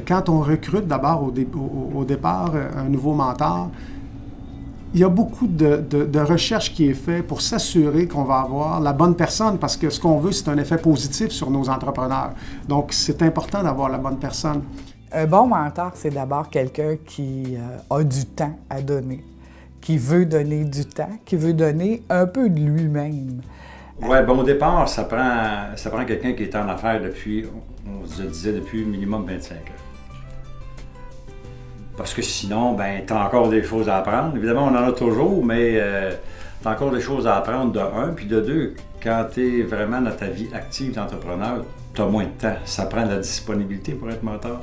quand on recrute d'abord au départ un nouveau mentor, il y a beaucoup de recherche qui est faite pour s'assurer qu'on va avoir la bonne personne, parce que ce qu'on veut, c'est un effet positif sur nos entrepreneurs. Donc, c'est important d'avoir la bonne personne. Un bon mentor, c'est d'abord quelqu'un qui a du temps à donner, qui veut donner du temps, qui veut donner un peu de lui-même. Oui, bon, au départ, ça prend quelqu'un qui est en affaires depuis, on se disait, depuis minimum 25 ans. Parce que sinon, ben, tu as encore des choses à apprendre. Évidemment, on en a toujours, mais tu as encore des choses à apprendre, de un. Puis de deux, quand tu es vraiment dans ta vie active d'entrepreneur, tu as moins de temps. Ça prend de la disponibilité pour être mentor.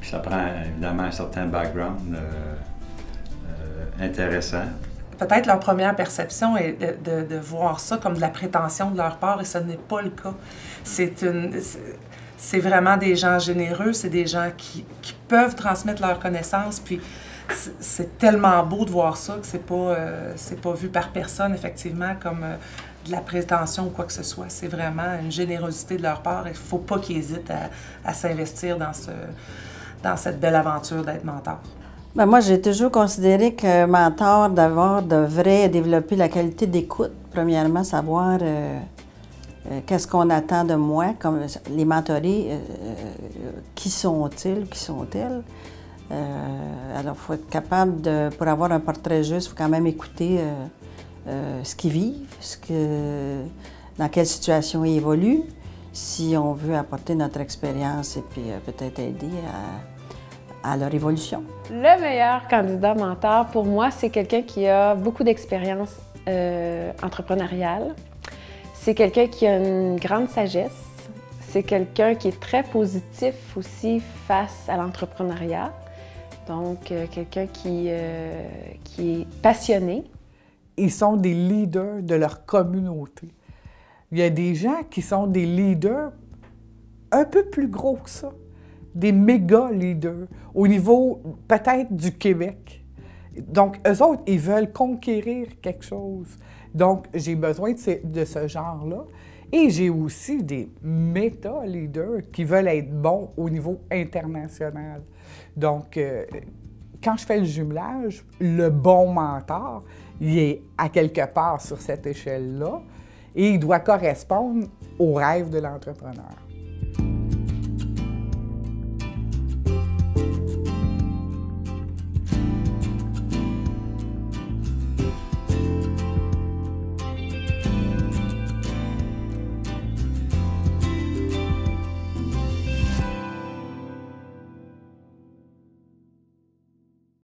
Puis ça prend évidemment un certain background intéressant. Peut-être leur première perception est de voir ça comme de la prétention de leur part, et ce n'est pas le cas. C'est vraiment des gens généreux, c'est des gens qui peuvent transmettre leurs connaissances, puis c'est tellement beau de voir ça que c'est pas vu par personne, effectivement, comme de la prétention ou quoi que ce soit. C'est vraiment une générosité de leur part, et il ne faut pas qu'ils hésitent à s'investir dans cette belle aventure d'être mentor. Ben moi, j'ai toujours considéré qu'un mentor, d'abord, devrait développer la qualité d'écoute. Premièrement, savoir qu'est-ce qu'on attend de moi, comme les mentorés, qui sont-ils, qui sont-elles. Alors, il faut être capable pour avoir un portrait juste, il faut quand même écouter ce qu'ils vivent, dans quelle situation ils évoluent, si on veut apporter notre expérience et puis peut-être aider à leur évolution. Le meilleur candidat mentor, pour moi, c'est quelqu'un qui a beaucoup d'expérience entrepreneuriale. C'est quelqu'un qui a une grande sagesse. C'est quelqu'un qui est très positif aussi face à l'entrepreneuriat. Donc, quelqu'un qui est passionné. Ils sont des leaders de leur communauté. Il y a des gens qui sont des leaders un peu plus gros que ça. Des méga leaders au niveau peut-être du Québec. Donc, eux autres, ils veulent conquérir quelque chose. Donc, j'ai besoin de ce genre-là. Et j'ai aussi des méta-leaders qui veulent être bons au niveau international. Donc, quand je fais le jumelage, le bon mentor, il est à quelque part sur cette échelle-là et il doit correspondre au rêve de l'entrepreneur.